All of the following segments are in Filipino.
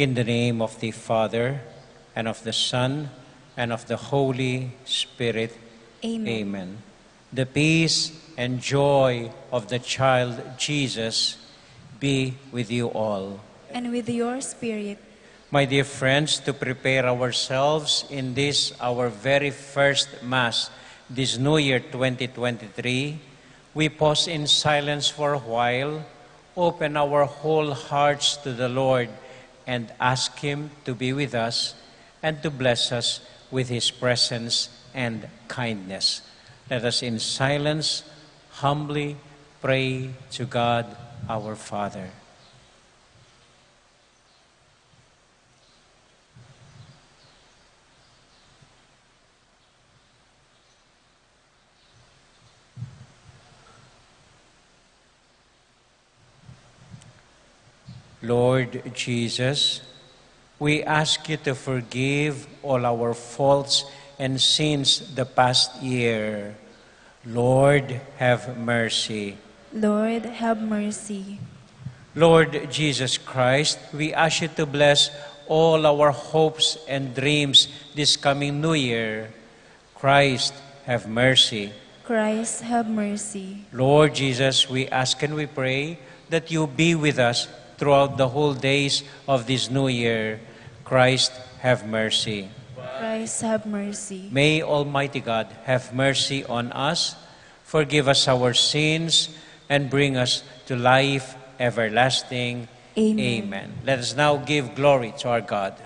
In the name of the Father, and of the Son, and of the Holy Spirit. Amen. Amen. The peace and joy of the child Jesus be with you all. And with your spirit. My dear friends, to prepare ourselves in this, our very first Mass, this New Year 2023, we pause in silence for a while, open our whole hearts to the Lord, and ask Him to be with us and to bless us with His presence and kindness. Let us in silence humbly pray to God our Father. Lord Jesus, we ask you to forgive all our faults and sins the past year. Lord, have mercy. Lord, have mercy. Lord Jesus Christ, we ask you to bless all our hopes and dreams this coming New Year. Christ, have mercy. Christ, have mercy. Lord Jesus, we ask and we pray that you be with us throughout the whole days of this New Year. Christ, have mercy. Christ, have mercy. May Almighty God have mercy on us, forgive us our sins, and bring us to life everlasting. Amen. Amen. Let us now give glory to our God.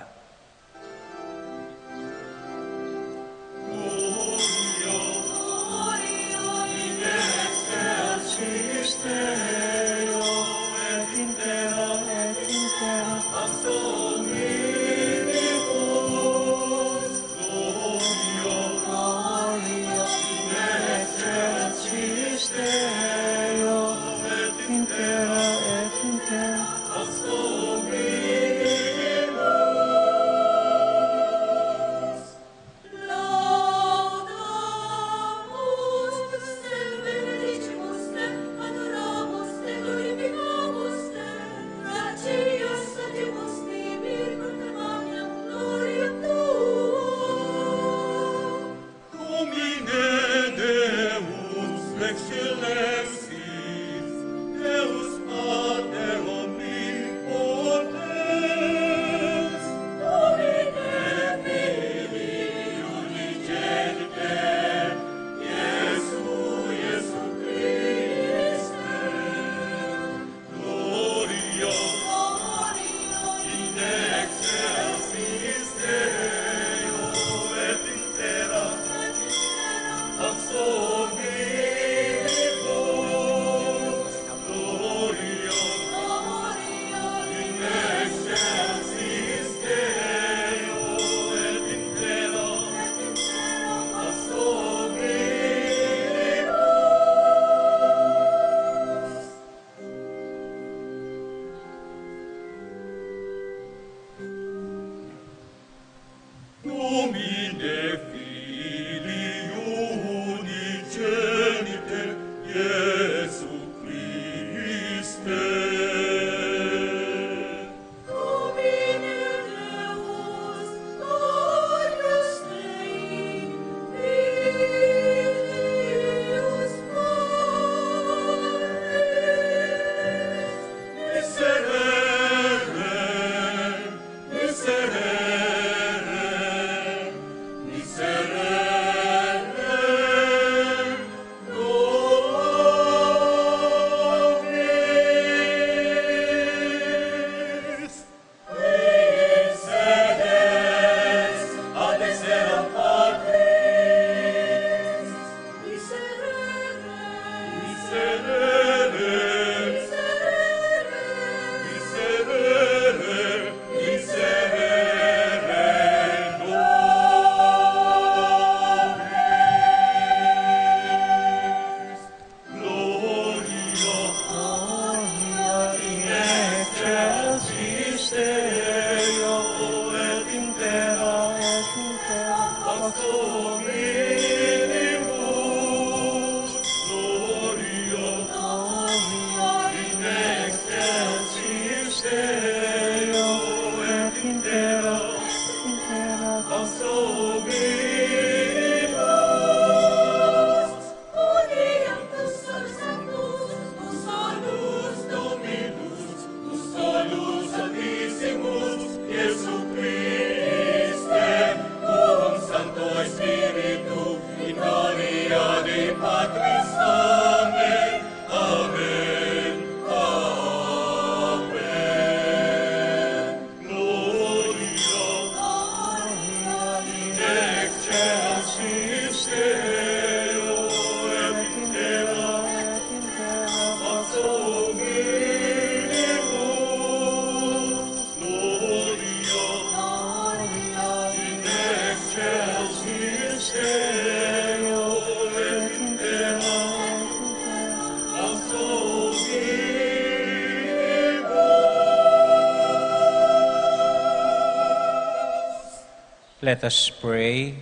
Let us pray.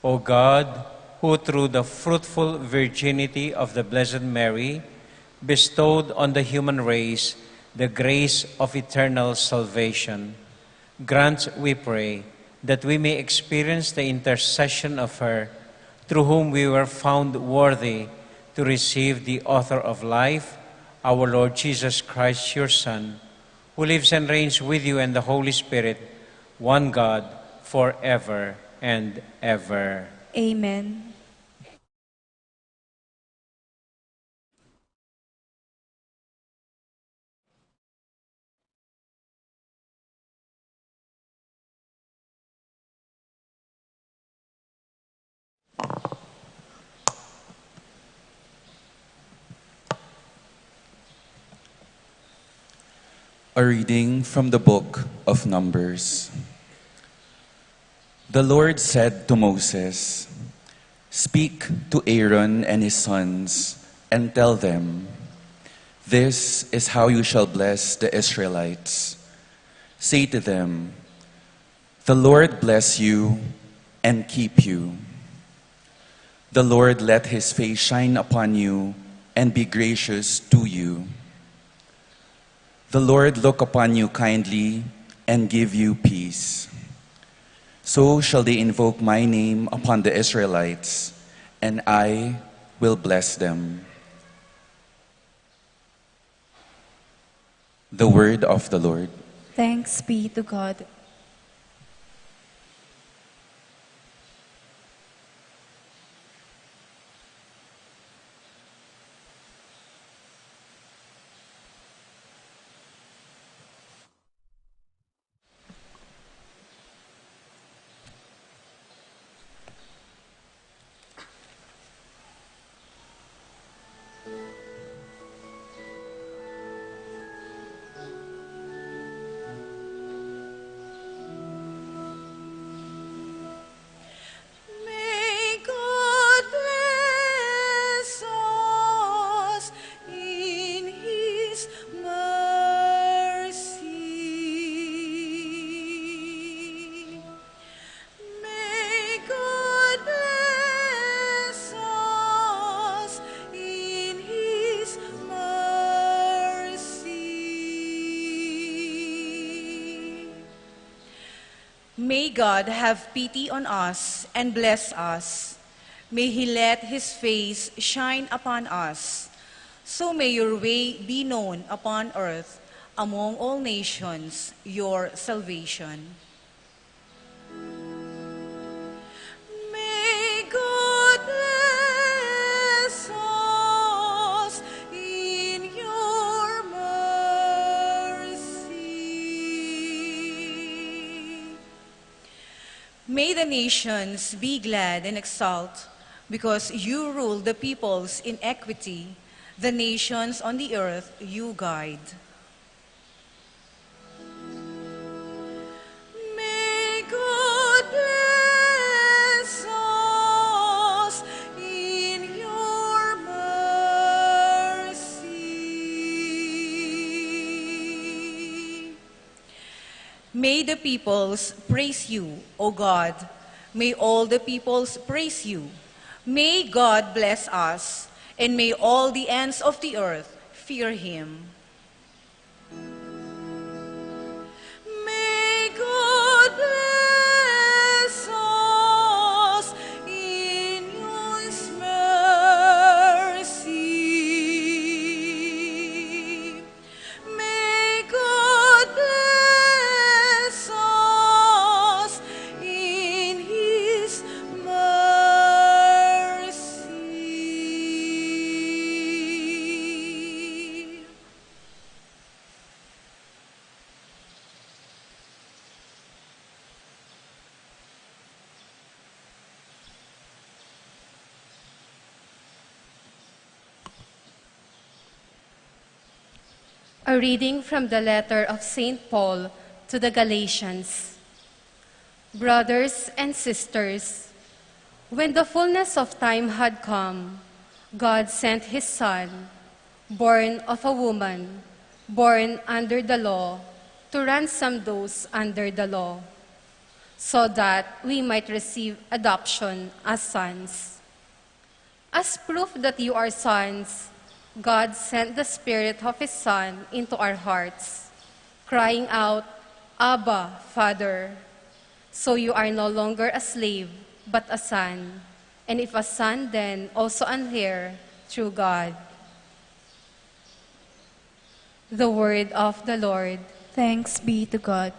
O God, who through the fruitful virginity of the Blessed Mary bestowed on the human race the grace of eternal salvation, grant, we pray, that we may experience the intercession of her, through whom we were found worthy to receive the author of life, our Lord Jesus Christ, your Son, who lives and reigns with you and the Holy Spirit, one God, forever and ever. Amen. A reading from the book of Numbers. The Lord said to Moses, "Speak to Aaron and his sons and tell them, 'This is how you shall bless the Israelites. Say to them, the Lord bless you and keep you. The Lord let his face shine upon you and be gracious to you. The Lord look upon you kindly and give you peace. So shall they invoke my name upon the Israelites, and I will bless them.'" The word of the Lord. Thanks be to God. May God bless us in His mercy. May God bless us in His mercy. May God have pity on us and bless us. May He let His face shine upon us. So may your way be known upon earth, among all nations, your salvation. May God bless us in your mercy. May the nations be glad and exult, because you rule the peoples in equity, the nations on the earth you guide. May God bless us in your mercy. May the peoples praise you, O God. May all the peoples praise you. May God bless us, and may all the ends of the earth fear Him. May God bless us in His mercy. May God bless us in His mercy. A reading from the letter of St. Paul to the Galatians. Brothers and sisters, when the fullness of time had come, God sent His Son, born of a woman, born under the law, to ransom those under the law, so that we might receive adoption as sons. As proof that you are sons, God sent the Spirit of His Son into our hearts, crying out, Abba, Father. So you are no longer a slave, but a son. And if a son, then also an heir through God. The word of the Lord. Thanks be to God.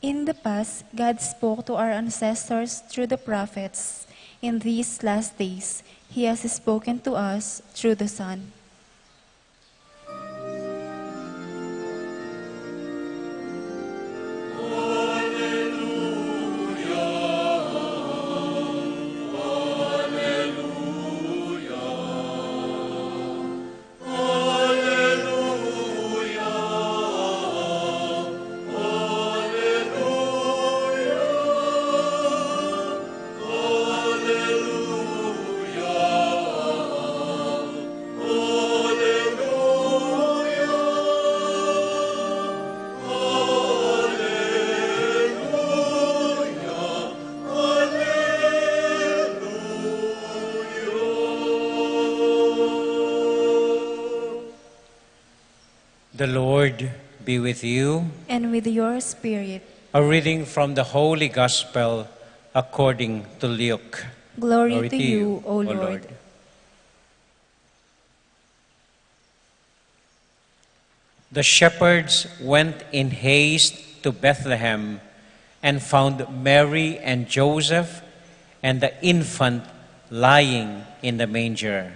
In the past, God spoke to our ancestors through the prophets. In these last days, He has spoken to us through the Son. The Lord be with you. And with your spirit. A reading from the Holy Gospel according to Luke. Glory to you, O Lord. The shepherds went in haste to Bethlehem and found Mary and Joseph and the infant lying in the manger.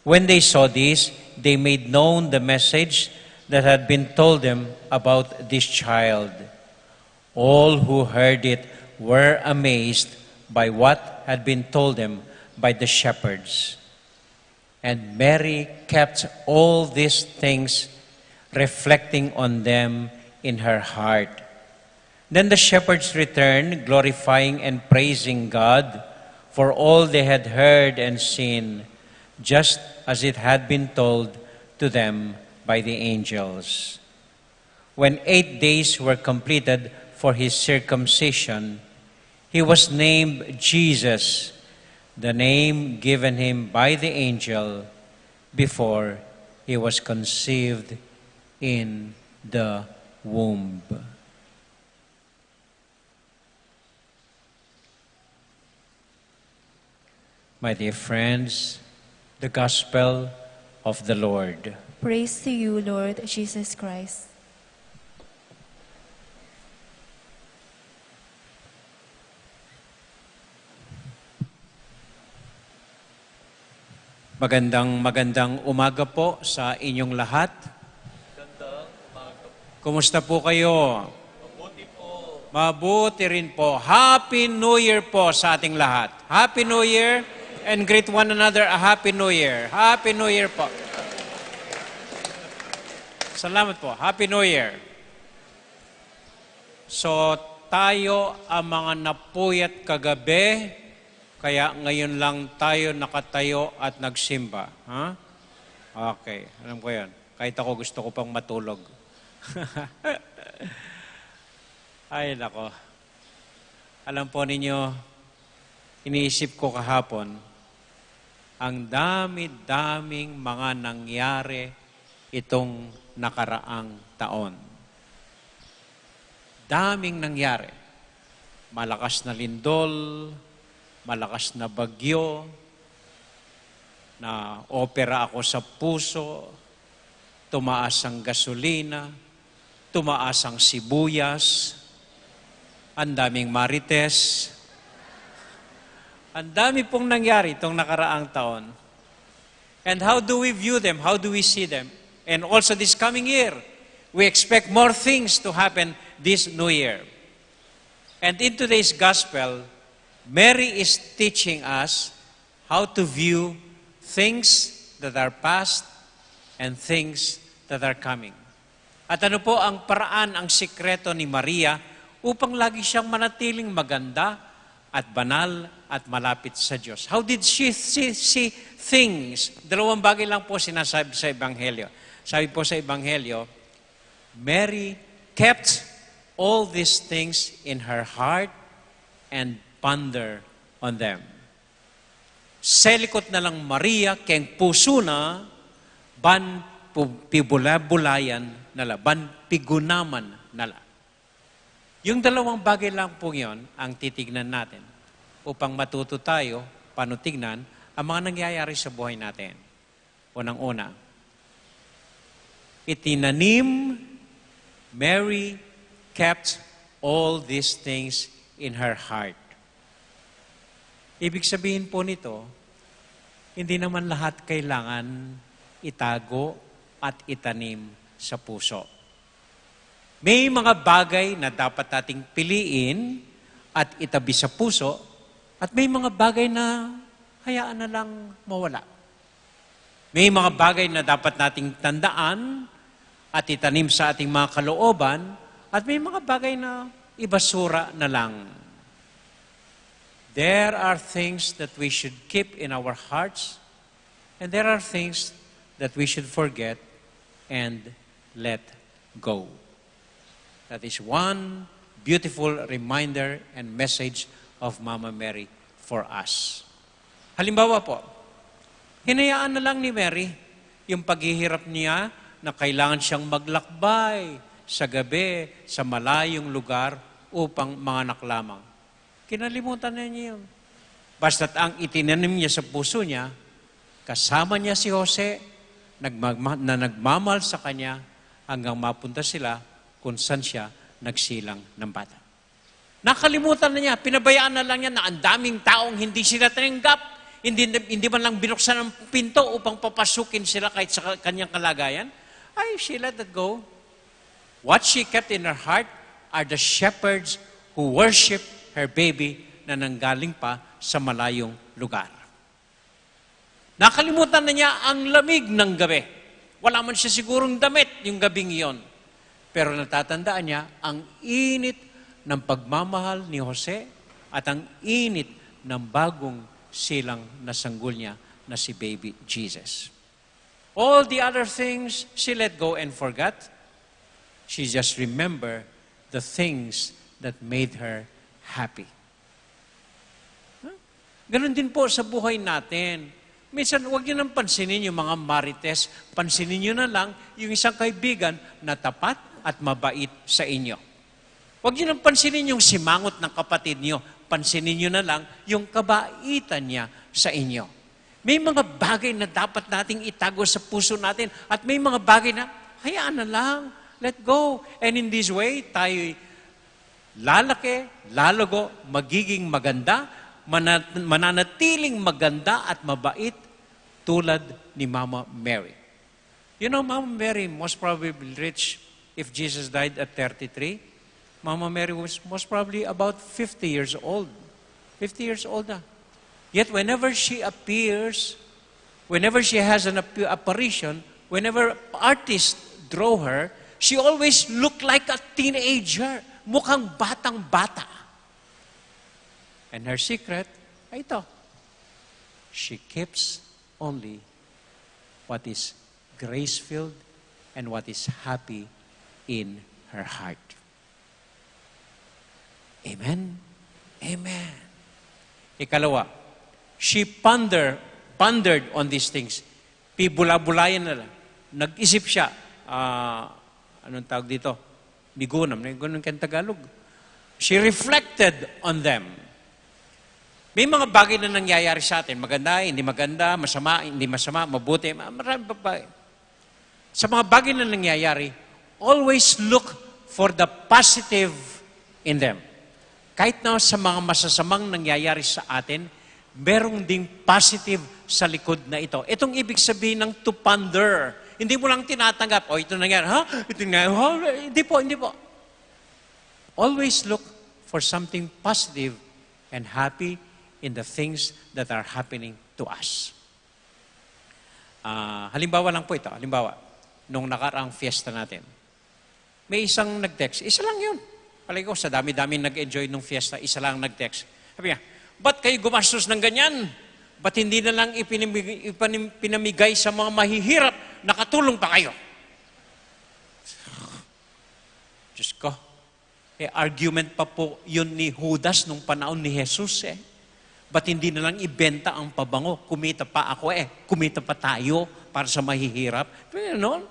When they saw this, they made known the message that had been told them about this child. All who heard it were amazed by what had been told them by the shepherds. And Mary kept all these things, reflecting on them in her heart. Then the shepherds returned, glorifying and praising God for all they had heard and seen, just as it had been told to them by the angels. When 8 days were completed for his circumcision, he was named Jesus, the name given him by the angel before he was conceived in the womb. My dear friends, the Gospel of the Lord. Praise to you, Lord Jesus Christ. Magandang umaga po sa inyong lahat. Kumusta po kayo? Mabuti po. Mabuti rin po. Happy New Year po sa ating lahat. Happy New Year and greet one another a Happy New Year. Happy New Year po. Salamat po. Happy New Year. So, tayo ang mga napuyat kagabi, kaya ngayon lang tayo nakatayo at nagsimba. Ha? Okay, alam ko yan. Kahit ako gusto ko pang matulog. Ay, nako. Alam po ninyo, iniisip ko kahapon, ang dami-daming mga nangyari itong nakaraang taon. Daming nangyari. Malakas na lindol, malakas na bagyo, na opera ako sa puso, tumaas ang gasolina, tumaas ang sibuyas, ang daming marites, ang dami pong nangyari itong nakaraang taon. And how do we view them? How do we see them? And also this coming year, we expect more things to happen this new year. And in today's gospel, Mary is teaching us how to view things that are past and things that are coming. At ano po ang paraan, ang sikreto ni Maria upang lagi siyang manatiling maganda at banal at malapit sa Diyos? How did she see things? Dalawang bagay lang po sinasabi sa Ebanghelyo. Sabi po sa Ebanghelyo, Mary kept all these things in her heart and ponder on them. Selikot na lang Maria, keng puso na, ban pibula-bulayan nala, ban pigunaman nala. Yung dalawang bagay lang po yun ang titignan natin upang matuto tayo, paano tignan ang mga nangyayari sa buhay natin. Unang-una, itinanim, Mary kept all these things in her heart. Ibig sabihin po nito, hindi naman lahat kailangan itago at itanim sa puso. May mga bagay na dapat nating piliin at itabi sa puso, at may mga bagay na hayaan na lang mawala. May mga bagay na dapat nating tandaan at itanim sa ating mga kalooban, at may mga bagay na ibasura na lang. There are things that we should keep in our hearts, and there are things that we should forget and let go. That is one beautiful reminder and message of Mama Mary for us. Halimbawa po, hinayaan na lang ni Mary yung paghihirap niya na kailangan siyang maglakbay sa gabi, sa malayong lugar upang manganak lamang. Kinalimutan na niya yun. Basta't ang itinanim niya sa puso niya, kasama niya si Jose, na nagmamahal sa kanya hanggang mapunta sila kung saan siya nagsilang ng bata. Nakalimutan na niya, pinabayaan na lang niya na ang daming taong hindi sila tinanggap, hindi man lang binuksan ang pinto upang papasukin sila kahit sa kanyang kalagayan. Ay, she let that go. What she kept in her heart are the shepherds who worship her baby na nanggaling pa sa malayong lugar. Nakalimutan na niya ang lamig ng gabi. Wala man siya sigurong damit yung gabing iyon. Pero natatandaan niya ang init ng pagmamahal ni Jose at ang init ng bagong silang na sanggol niya na si baby Jesus. All the other things she let go and forgot. She just remembered the things that made her happy. Ganon din po sa buhay natin. Minsan, huwag niyo nang pansinin yung mga marites. Pansinin niyo na lang yung isang kaibigan na tapat at mabait sa inyo. Huwag niyo nang pansinin yung simangot ng kapatid niyo. Pansinin niyo na lang yung kabaitan niya sa inyo. May mga bagay na dapat nating itago sa puso natin at may mga bagay na hayaan na lang. Let go. And in this way, tayo lalaki, lalago, magiging maganda, mananatiling maganda at mabait tulad ni Mama Mary. You know, Mama Mary most probably rich if Jesus died at 33. Mama Mary was most probably about 50 years old. 50 years old na. Yet whenever she appears, whenever she has an apparition, whenever artists draw her, she always looked like a teenager. Mukhang batang-bata. And her secret, ay ito. She keeps only what is grace-filled and what is happy in her heart. Amen? Amen. Ikalawa, she pondered on these things. Pibula-bulayan na lang. Nag-isip siya, anong tawag dito? Bigunam, ganun kang Tagalog. She reflected on them. May mga bagay na nangyayari sa atin. Maganda, hindi maganda, masama, hindi masama, mabuti. Marami pa. sa mga bagay na nangyayari, always look for the positive in them. Kahit na sa mga masasamang nangyayari sa atin, merong ding positive sa likod na ito. Itong ibig sabihin ng to ponder. Hindi mo lang tinatanggap, ito nangyari, ito nangyari, hindi po. Always look for something positive and happy in the things that are happening to us. Halimbawa lang po ito. Halimbawa, nung nakaraang fiesta natin, may isang nag-text. Isa lang yun. Palagi ko, sa dami-dami nag-enjoy nung fiesta, isa lang nag-text. Sabi niya, ba't kayo gumastos ng ganyan? Ba't hindi na lang ipinamigay sa mga mahihirap? Nakatulong pa kayo. Diyos ko, argument pa po yun ni Judas nung panahon ni Jesus Ba't hindi na lang ibenta ang pabango? Kumita pa ako kumita pa tayo para sa mahihirap. Pero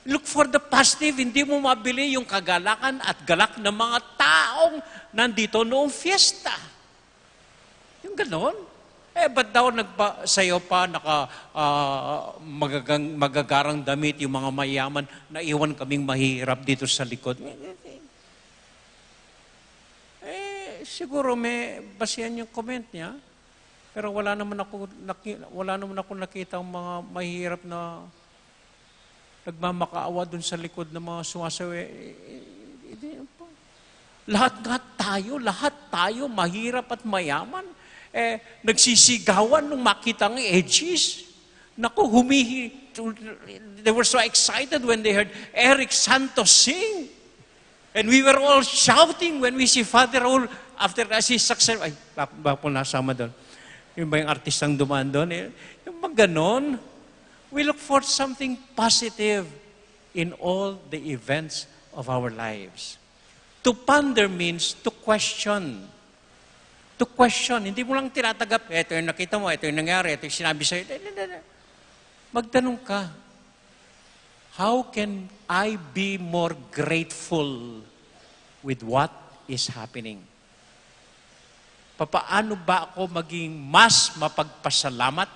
look for the positive. Hindi mo mabili yung kagalakan at galak ng mga taong nandito noong fiesta. Yung ganon. Ba't daw sayo pa, magagarang damit yung mga mayaman na iwan kaming mahirap dito sa likod? Siguro may basihan yung comment niya. Pero wala naman ako nakita ang mga mahirap na nagmamakaawa dun sa likod ng mga sumasawi. Lahat tayo, mahirap at mayaman. Nagsisigawan nung makita ng edges. Naku, they were so excited when they heard Eric Santos sing. And we were all shouting when we see Father Raul after his success. Ay, po nasama doon. Yung ba yung artistang dumaan doon? Yung mga ganon. We look for something positive in all the events of our lives. To ponder means to question. To question. Hindi mo lang tinatagap, ito yung nakita mo, ito yung nangyari, ito yung sinabi sa'yo. Magtanong ka, how can I be more grateful with what is happening? Papaano ba ako maging mas mapagpasalamat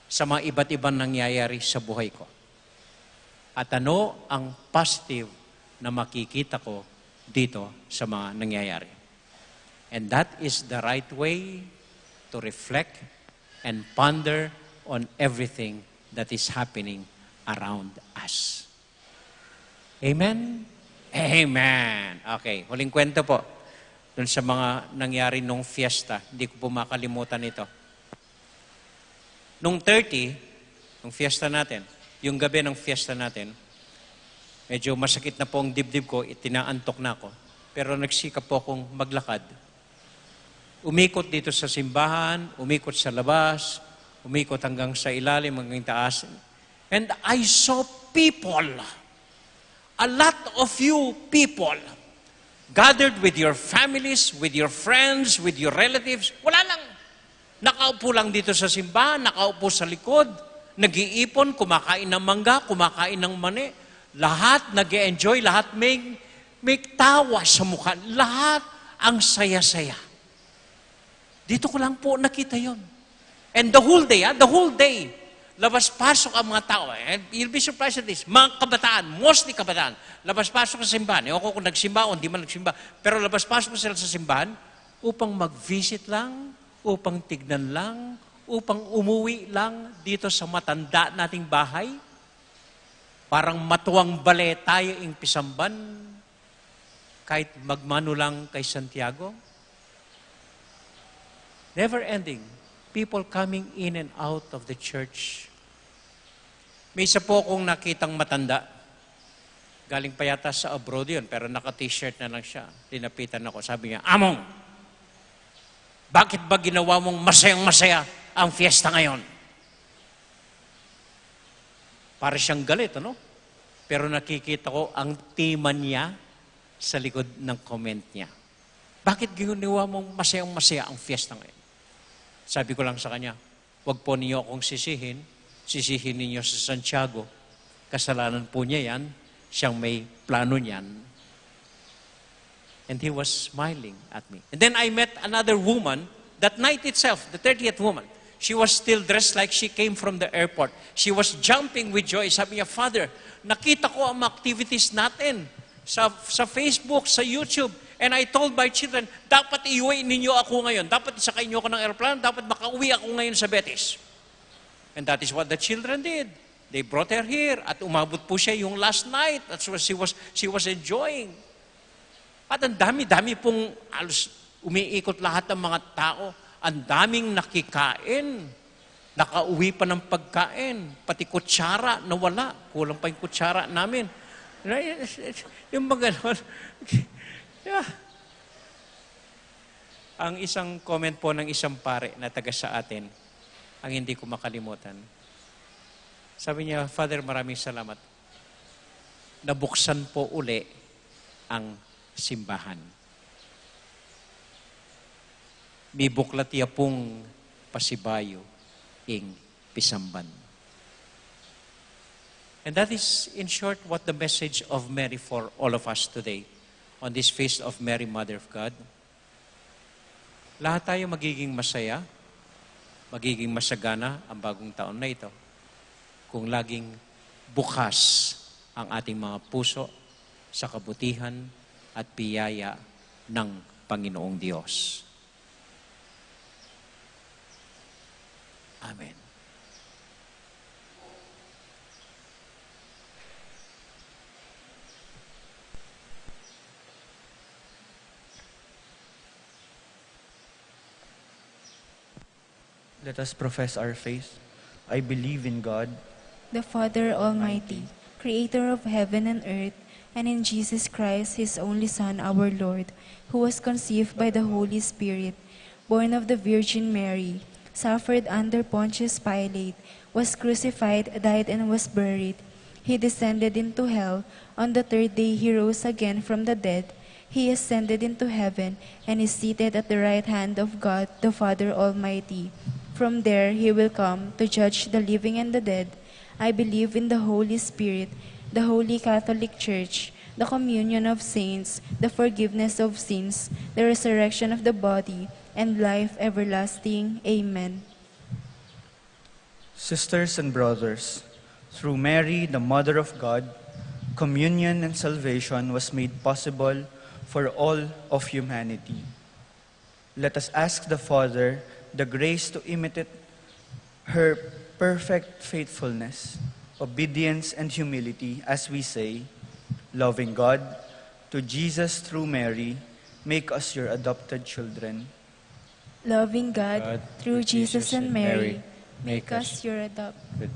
sa mga iba't ibang nangyayari sa buhay ko? At ano ang positive na makikita ko dito sa mga nangyayari? And that is the right way to reflect and ponder on everything that is happening around us. Amen? Amen. Okay, huling kwento po. Doon sa mga nangyari nung fiesta, hindi ko po makalimutan ito. Nung 30, nung fiesta natin, yung gabi ng fiesta natin, medyo masakit na po ang dibdib ko, itinaantok na ako. Pero nagsikap po akong maglakad. Umikot dito sa simbahan, umikot sa labas, umikot hanggang sa ilalim, hanggang taas. And I saw people, a lot of you people, gathered with your families, with your friends, with your relatives. Wala lang. Nakaupo lang dito sa simbahan, nakaupo sa likod, nag-iipon, kumakain ng mangga, kumakain ng mani. Lahat nag-enjoy, lahat may tawa sa mukha. Lahat ang saya-saya. Dito ko lang po nakita yon. And the whole day, labas-pasok ang mga tao. And you'll be surprised at this. Mga kabataan, mostly kabataan, labas-pasok sa simbahan. Ewan ko kung nagsimba o hindi man nagsimba. Pero labas-pasok sila sa simbahan upang mag-visit lang, upang tignan lang, upang umuwi lang dito sa matanda nating bahay. Parang matuwang bale tayo ing pisamban, kahit magmano lang kay Santiago. Never ending. People coming in and out of the church. May isa po akong nakitang matanda. Galing pa yata sa abroad yun, pero naka-t-shirt na lang siya. Dinapitan ako. Sabi niya, Among, bakit ba ginawa mong masayang-masaya ang fiesta ngayon? Para siyang galit, ano? Pero nakikita ko ang tema niya sa likod ng comment niya. Bakit ginawa mong masayang-masaya ang fiesta ngayon? Sabi ko lang sa kanya, huwag po ninyo akong sisihin ninyo sa Santiago. Kasalanan po niya yan, siyang may plano niyan. And he was smiling at me. And then I met another woman, that night itself, the 30th woman. She was still dressed like she came from the airport. She was jumping with joy. Sabi niya, Father, nakita ko ang activities natin sa Facebook, sa YouTube. And I told my children, dapat iuwi ninyo ako ngayon. Dapat isakay niyo ako ng airplane. Dapat makauwi ako ngayon sa Betis. And that is what the children did. They brought her here. At umabot po siya yung last night. That's what she was enjoying. At ang dami-dami pong umiikot lahat ng mga tao. Ang daming nakikain. Nakauwi pa ng pagkain. Pati kutsara nawala. Kulang pa yung kutsara namin. Yung mga ganon. Yeah. Ang isang comment po ng isang pare na taga sa atin, ang hindi ko makalimutan. Sabi niya, Father, maraming salamat. Nabuksan po uli ang simbahan. May buklat ya pong pasibayo ing pisamban. And that is, in short, what the message of Mary for all of us today, on this feast of Mary, Mother of God. Lahat tayo magiging masaya, magiging masagana ang bagong taon na ito kung laging bukas ang ating mga puso sa kabutihan at biyaya ng Panginoong Diyos. Amen. Let us profess our faith. I believe in God, the Father Almighty, creator of heaven and earth, and in Jesus Christ, his only Son, our Lord, who was conceived by the Holy Spirit, born of the Virgin Mary, suffered under Pontius Pilate, was crucified, died, and was buried. He descended into hell. On the third day he rose again from the dead. He ascended into heaven and is seated at the right hand of God, the Father Almighty. From there he will come to judge the living and the dead. I believe in the Holy Spirit, the Holy Catholic Church, the communion of saints, the forgiveness of sins, the resurrection of the body, and life everlasting. Amen. sisters and brothers, through Mary, the Mother of God, communion and salvation was made possible for all of humanity. Let us ask the Father the grace to imitate her perfect faithfulness, obedience, and humility as we say, loving God, to Jesus through Mary, make us your adopted children. Loving God, through Jesus and Mary, make us your adopted.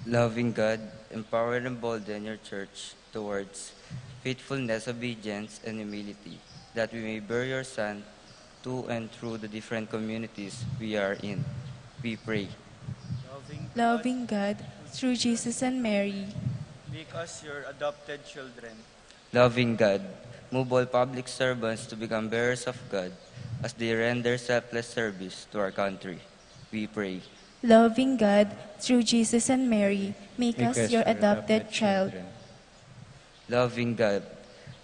Loving God, empower and embolden your church towards faithfulness, obedience, and humility, that we may bear your Son to and through the different communities we are in. We pray. Loving God, through Jesus and Mary, Make us your adopted children. Loving God, move all public servants to become bearers of God as they render selfless service to our country. We pray. loving God, through Jesus and Mary, make us your adopted child. Loving God,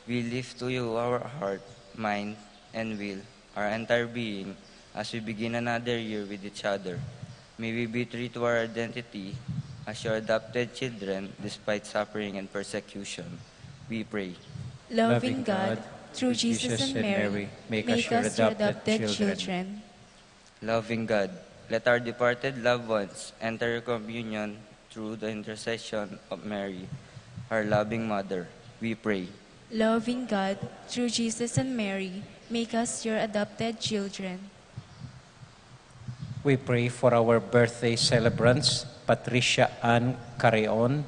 we lift to you our heart, mind, and will, our entire being, as we begin another year with each other. May we be true to our identity as your adopted children despite suffering and persecution. We pray. Loving God, through Jesus and Mary, make us your adopted children. Loving God, let our departed loved ones enter your communion through the intercession of Mary, our loving mother. We pray. Loving God, through Jesus and Mary, make us your adopted children. We pray for our birthday celebrants, Patricia Ann Carreon,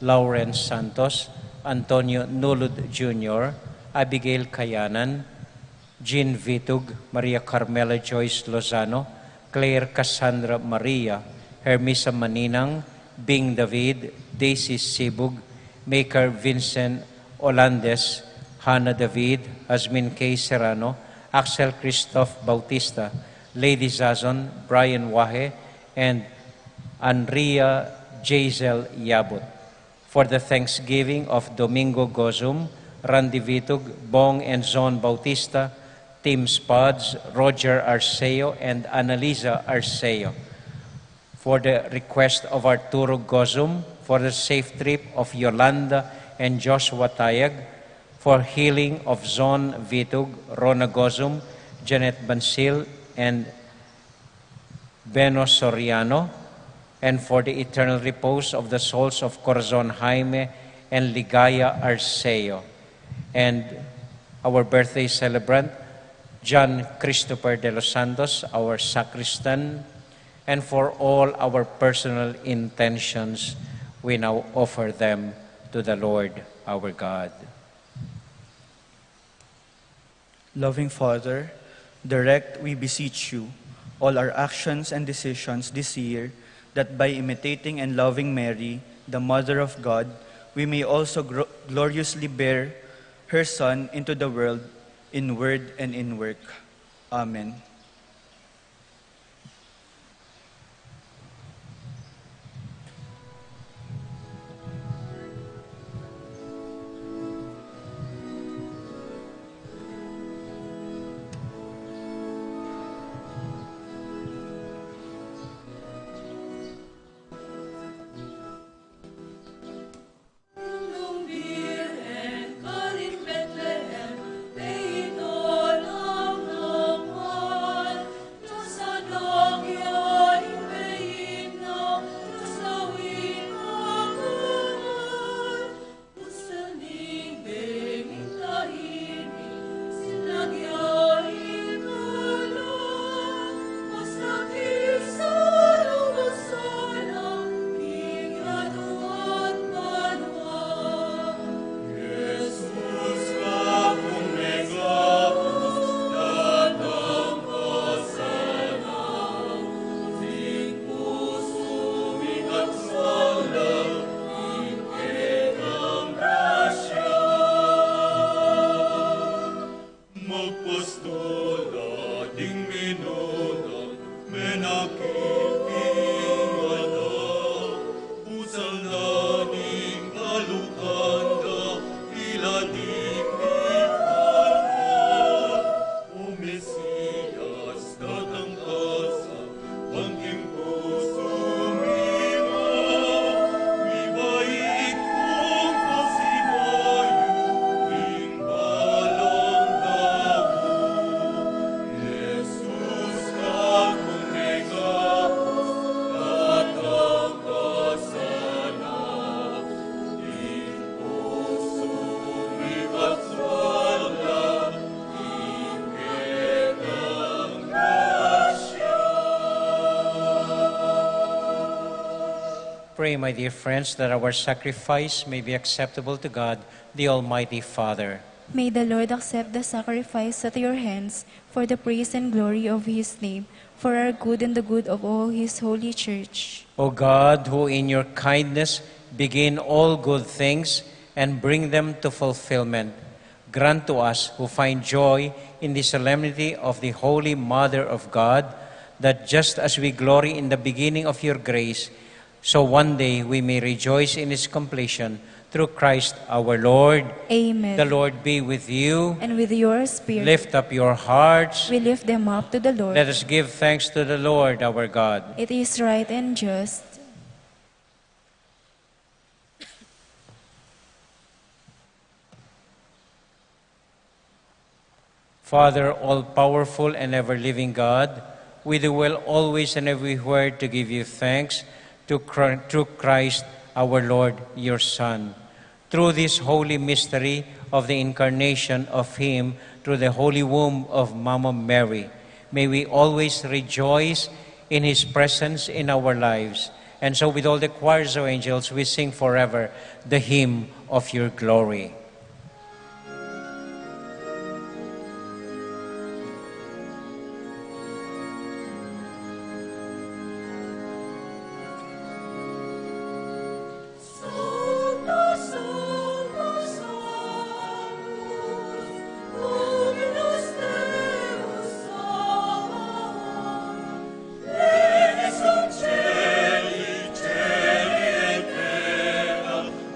Lauren Santos, Antonio Nulud Jr., Abigail Kayanan, Jean Vitug, Maria Carmela Joyce Lozano, Claire Cassandra Maria, Hermisa Maninang, Bing David, Daisy Sibug, Maker Vincent Olandes, Hannah David, Asmin K. Serrano, Axel Christoph Bautista, Lady Zazon, Brian Wahe, and Andrea Jazel Yabut. For the Thanksgiving of Domingo Gozum, Randy Vitug, Bong and Zon Bautista, Tim Spuds, Roger Arceo, and Annalisa Arceo. For the request of Arturo Gozum, for the safe trip of Yolanda and Joshua Tayag, for healing of Zon Vitug, Rona Gozum, Janet Bansil, and Beno Soriano, and for the eternal repose of the souls of Corazon Jaime and Ligaya Arceo, and our birthday celebrant, John Christopher Delos Santos, our sacristan, and for all our personal intentions, we now offer them to the Lord our God. Loving Father, direct, we beseech you, all our actions and decisions this year, that by imitating and loving Mary, the Mother of God, we may also gloriously bear her Son into the world in word and in work. Amen. Pray, my dear friends, that our sacrifice may be acceptable to God, the Almighty Father. May the Lord accept the sacrifice at your hands for the praise and glory of His name, for our good and the good of all His holy church. O God, who in your kindness begin all good things and bring them to fulfillment, grant to us who find joy in the solemnity of the Holy Mother of God, that just as we glory in the beginning of your grace, so one day we may rejoice in its completion through Christ our Lord. Amen. The Lord be with you. And with your spirit. Lift up your hearts. We lift them up to the Lord. Let us give thanks to the Lord our God. It is right and just. Father, all-powerful and ever-living God, we do well always and everywhere to give you thanks through Christ our Lord, your Son. Through this holy mystery of the incarnation of Him through the holy womb of Mama Mary, may we always rejoice in His presence in our lives. And so with all the choirs of angels, we sing forever the hymn of your glory.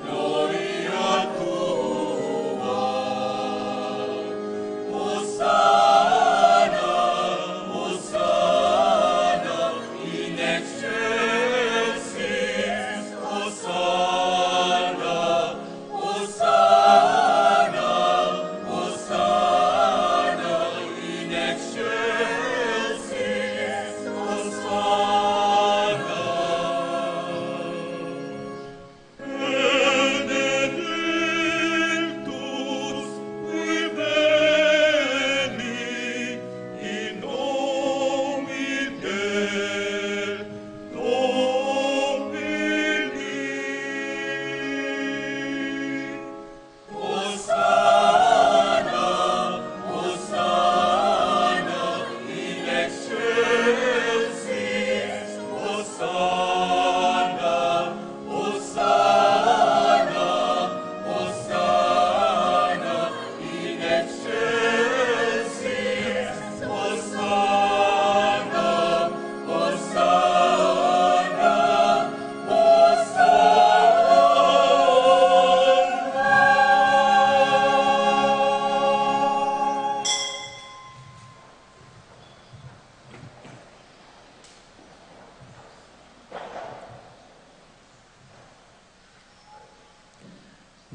Gloria tu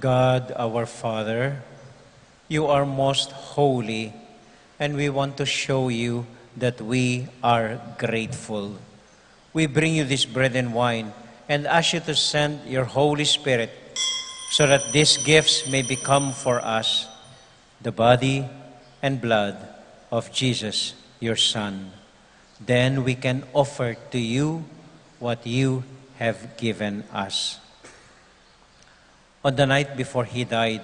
God, our Father, you are most holy, and we want to show you that we are grateful. We bring you this bread and wine and ask you to send your Holy Spirit so that these gifts may become for us the body and blood of Jesus, your Son. Then we can offer to you what you have given us. On the night before he died,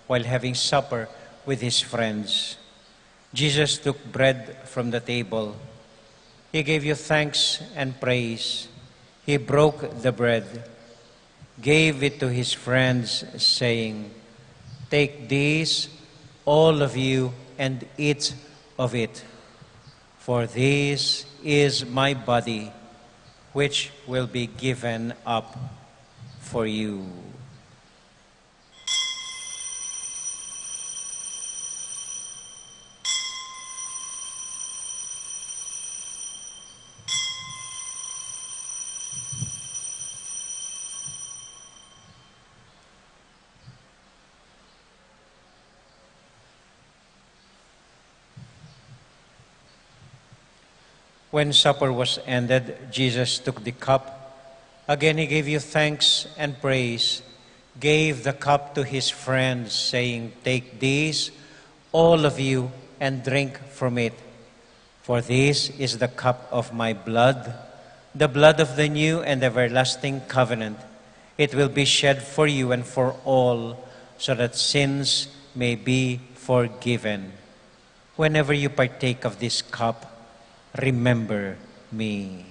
while having supper with his friends, Jesus took bread from the table. He gave you thanks and praise. He broke the bread, gave it to his friends, saying, "Take this, all of you, and eat of it. For this is my body, which will be given up for you." When supper was ended, Jesus took the cup. Again he gave you thanks and praise, gave the cup to his friends, saying, "Take this, all of you, and drink from it. For this is the cup of my blood, the blood of the new and everlasting covenant. It will be shed for you and for all, so that sins may be forgiven. Whenever you partake of this cup, remember me."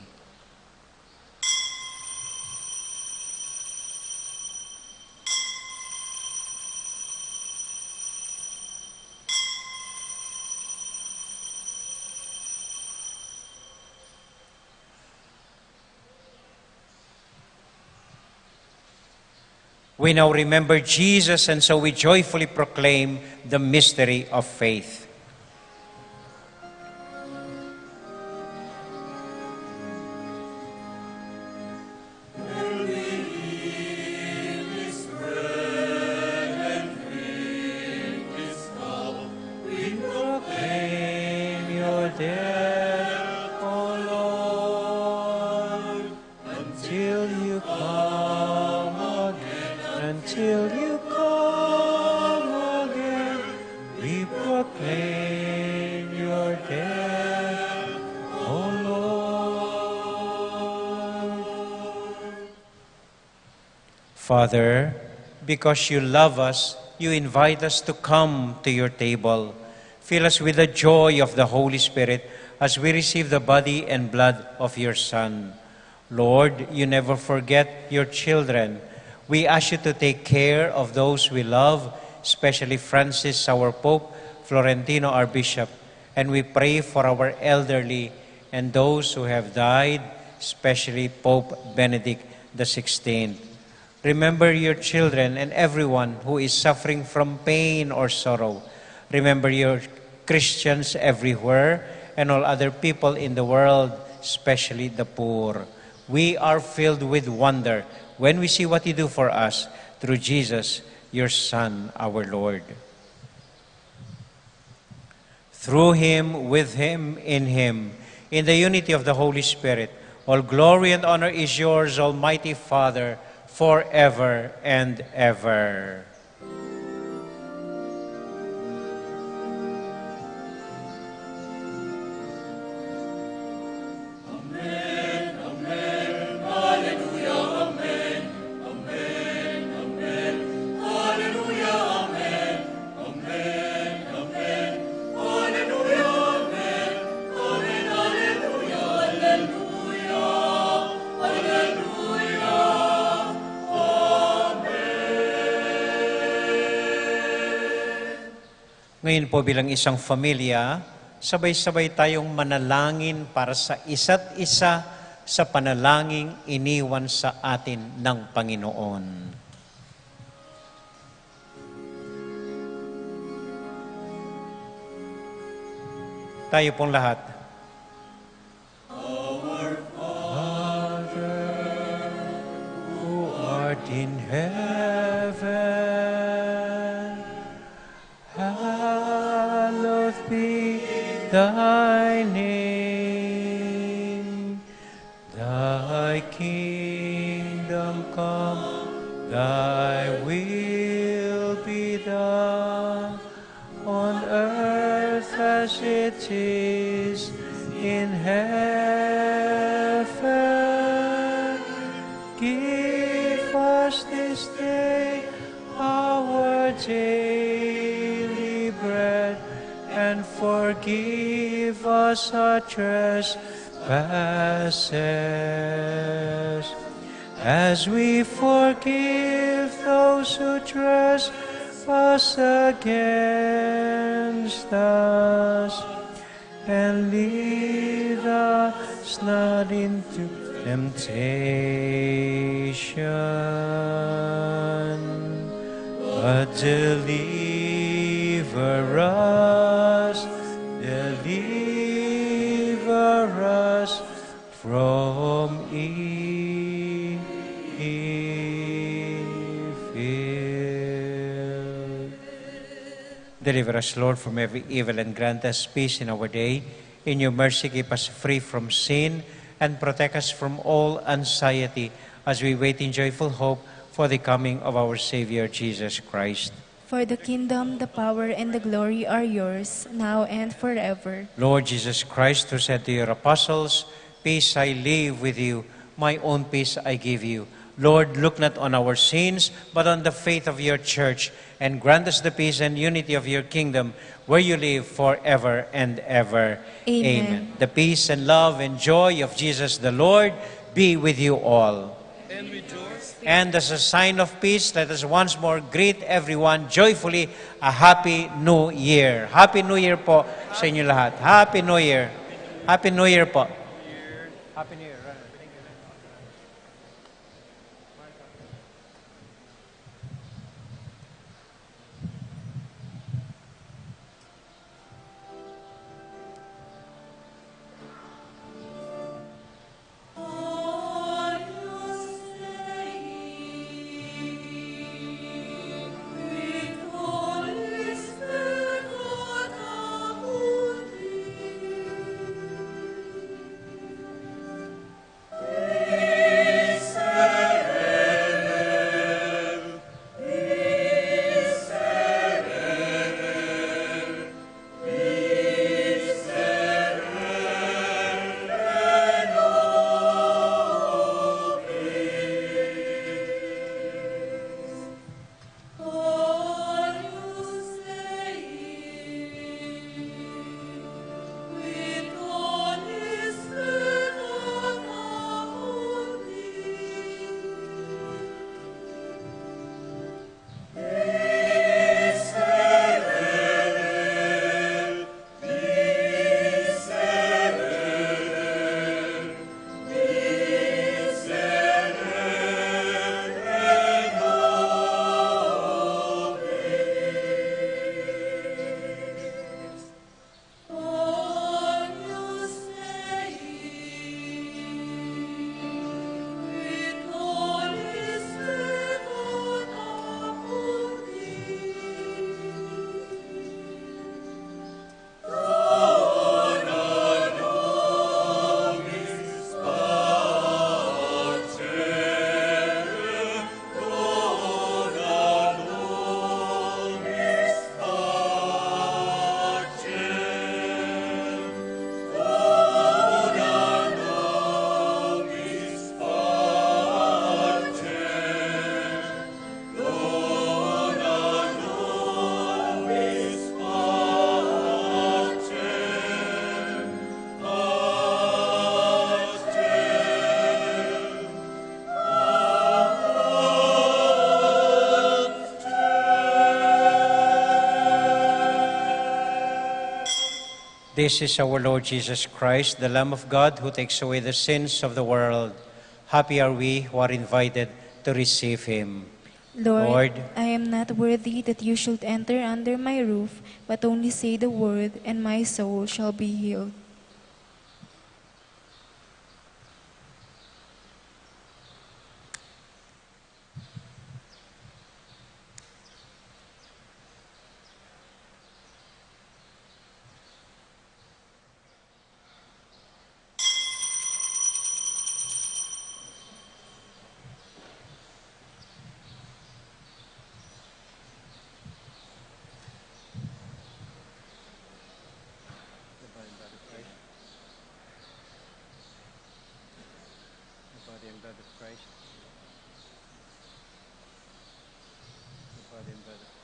We now remember Jesus, and so we joyfully proclaim the mystery of faith. Father, because you love us, you invite us to come to your table. Fill us with the joy of the Holy Spirit as we receive the body and blood of your Son. Lord, you never forget your children. We ask you to take care of those we love, especially Francis, our Pope, Florentino, our Bishop, and we pray for our elderly and those who have died, especially Pope Benedict XVI. Remember your children and everyone who is suffering from pain or sorrow. Remember your Christians everywhere and all other people in the world, especially the poor. We are filled with wonder when we see what you do for us through Jesus, your Son, our Lord. Through him, with him, in the unity of the Holy Spirit, all glory and honor is yours, Almighty Father, forever and ever. Amen, amen, hallelujah, amen, amen, amen, hallelujah, amen, amen, amen, hallelujah, amen, amen, hallelujah, hallelujah, hallelujah. Ngayon po bilang isang pamilya, sabay-sabay tayong manalangin para sa isa't isa sa panalangin iniwan sa atin ng Panginoon. Tayo pong lahat. Our Father, who art in heaven, thy name. Thy kingdom come, thy will be done, on earth as it is in heaven. Give us this day our daily bread, and forgive us our trespasses, as we forgive those who trespass against us. And lead us not into temptation, but deliver us from evil. Deliver us, Lord, from every evil, and grant us peace in our day. In your mercy, keep us free from sin and protect us from all anxiety as we wait in joyful hope for the coming of our Savior, Jesus Christ. For the kingdom, the power, and the glory are yours, now and forever. Lord Jesus Christ, who said to your apostles, "Peace I leave with you, my own peace I give you." Lord, look not on our sins, but on the faith of your church, and grant us the peace and unity of your kingdom, where you live forever and ever. Amen. The peace and love and joy of Jesus the Lord be with you all. And with yours. And as a sign of peace, let us once more greet everyone joyfully a Happy New Year. Happy New Year po sa inyo lahat. Happy New Year. Happy New Year po. Happy New Year. This is our Lord Jesus Christ, the Lamb of God, who takes away the sins of the world. Happy are we who are invited to receive him. Lord, I am not worthy that you should enter under my roof, but only say the word, and my soul shall be healed.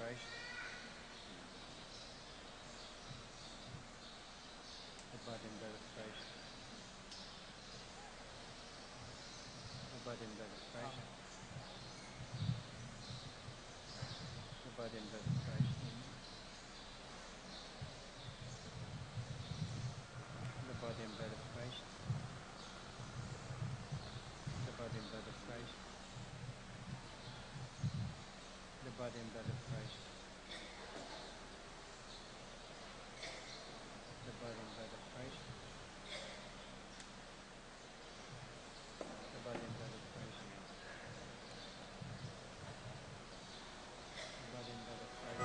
Christ. The body and blood of Christ. The body and blood of Christ. The body and blood of Christ. The body and blood of Christ. The body and blood of Christ. The body and blood of Christ. The body and blood of Christ. The body and blood of Christ. The body and blood of Christ.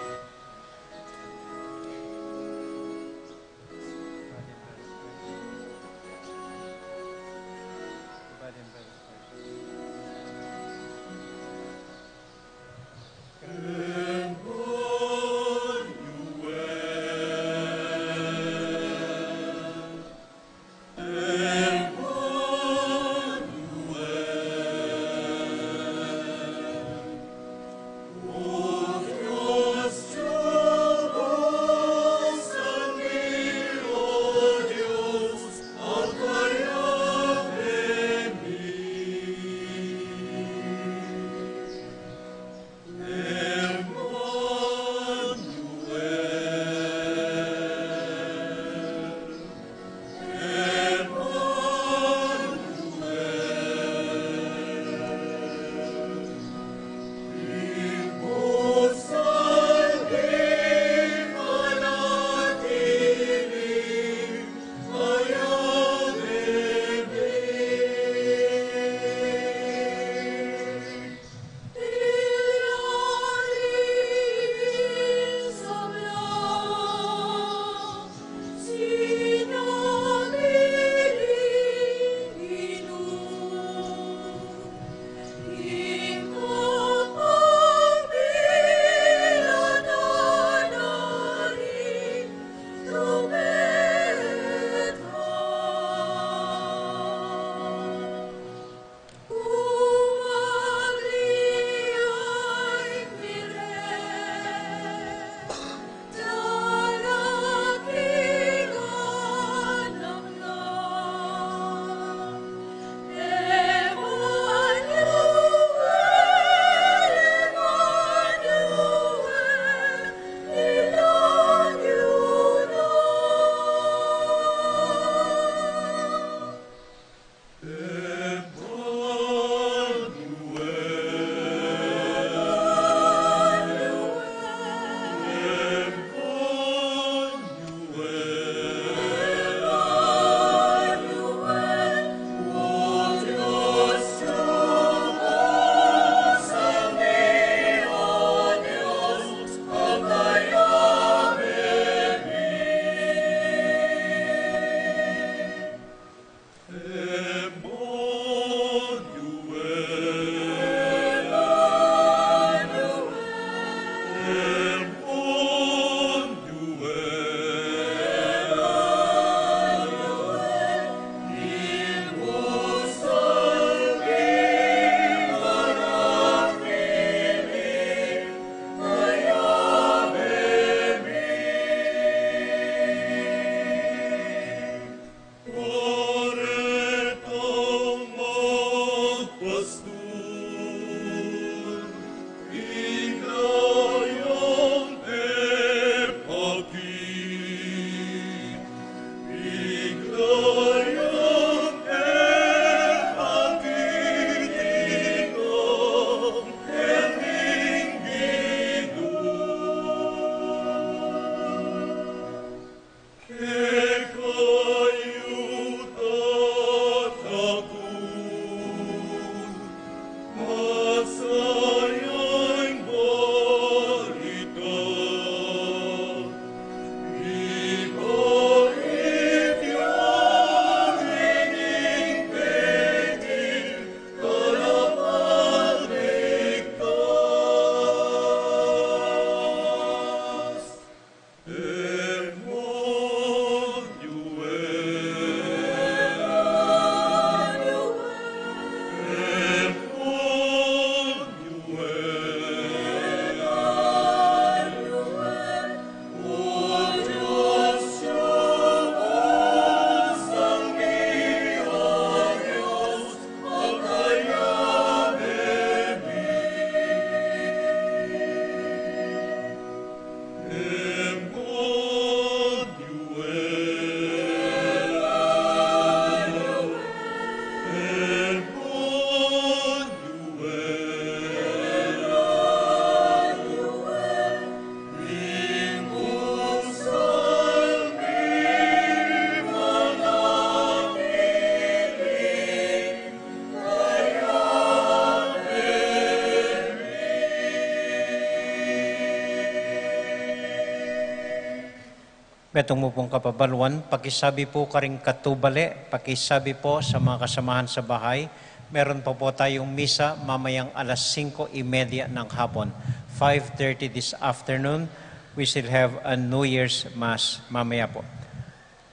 Betong mo pong kapabalwan, pakisabi po karing katubali, pakisabi po sa mga kasamahan sa bahay. Meron pa po tayong misa mamayang alas 5:30 ng hapon. 5:30 this afternoon, we still have a New Year's Mass mamaya po.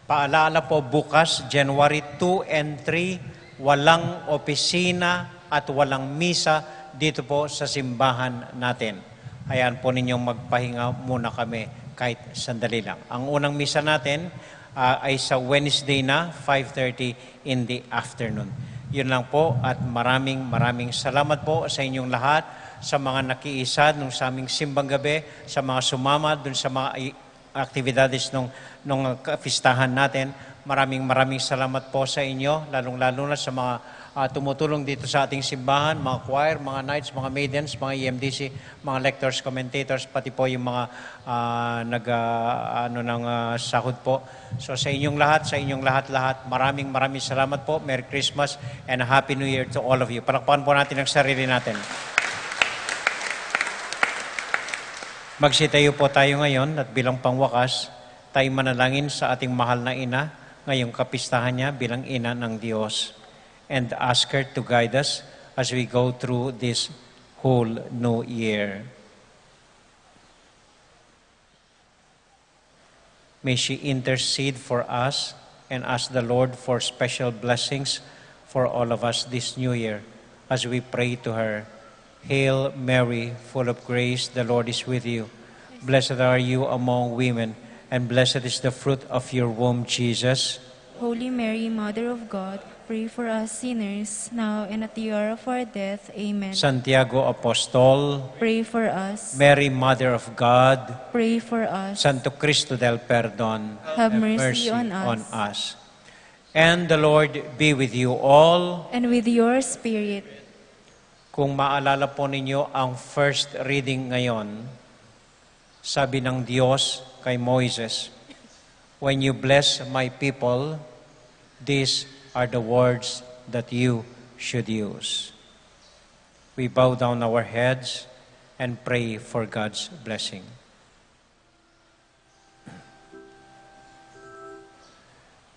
Paalala po, bukas, January 2 and 3, walang opisina at walang misa dito po sa simbahan natin. Hayaan po ninyong magpahinga muna kami kahit sandali lang. Ang unang misa natin ay sa Wednesday na, 5:30 in the afternoon. Yun lang po at maraming salamat po sa inyong lahat, sa mga nakiisa nung sa aming simbang gabi, sa mga sumama dun sa mga aktividades nung kapistahan natin. Maraming salamat po sa inyo, lalong-lalo na sa mga tumutulong dito sa ating simbahan, mga choir, mga knights, mga maidens, mga EMDC, mga lectors, commentators, pati po yung mga sahod po. So sa inyong lahat, maraming salamat po. Merry Christmas and a Happy New Year to all of you. Palakpakan po natin ang sarili natin. Magsitayo po tayo ngayon at bilang pangwakas, tayo manalangin sa ating mahal na ina, ngayong kapistahan niya bilang ina ng Diyos. And ask her to guide us as we go through this whole new year. May she intercede for us and ask the Lord for special blessings for all of us this new year as we pray to her. Hail Mary, full of grace, the Lord is with you. Blessed are you among women, and blessed is the fruit of your womb, Jesus. Holy Mary, Mother of God, pray for us sinners, now and at the hour of our death. Amen. Santiago Apostol, Pray for us. Mary, Mother of God, Pray for us. Santo Cristo del Perdon, Have mercy on us. And the Lord be with you all. And with your spirit. Kung maalala po ninyo ang first reading ngayon, sabi ng Diyos kay Moises, "When you bless my people, these are the words that you should use." We bow down our heads and pray for God's blessing.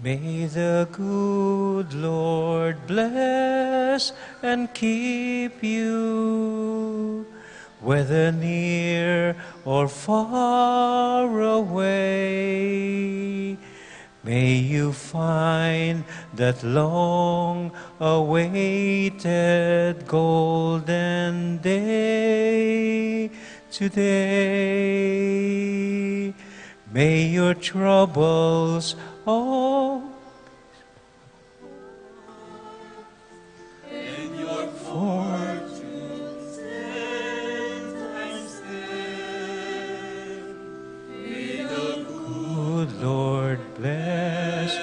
May the good Lord bless and keep you, whether near or far away. May you find that long-awaited golden day today. May your troubles all And your fortunes stand and stand. May the good Lord bless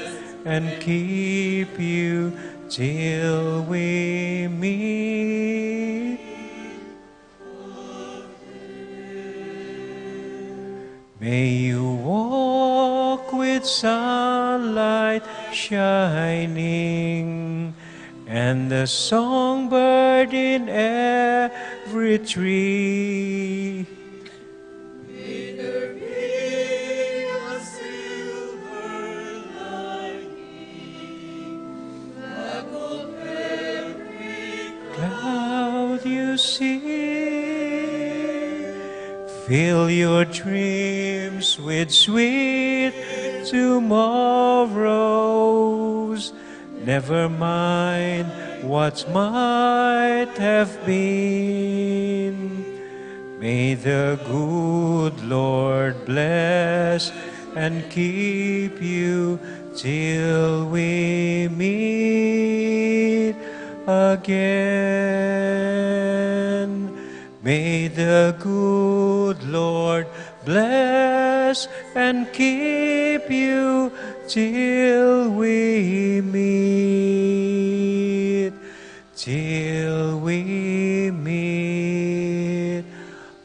and keep you till we meet. May you walk with sunlight shining and the songbird in every tree. May there be a silver lining that will every Cloud you see, fill your dreams with sweet tomorrows. Never mind what might have been. May the good Lord bless and keep you till we meet again. May the good Lord bless and keep you till we meet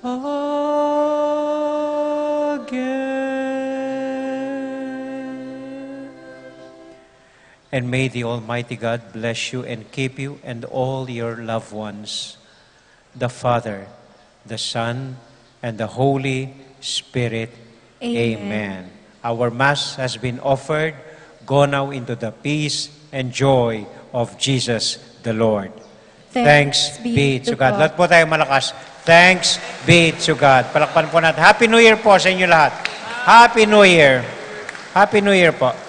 again. And may the Almighty God bless you and keep you and all your loved ones, the Father, the Son, and the Holy Spirit. Amen. Amen. Our Mass has been offered. Go now into the peace and joy of Jesus the Lord. Thanks be to God. Lahat po tayo malakas. Thanks be to God. Palakpan po natin. Happy New Year po sa inyo lahat. Happy New Year. Happy New Year po.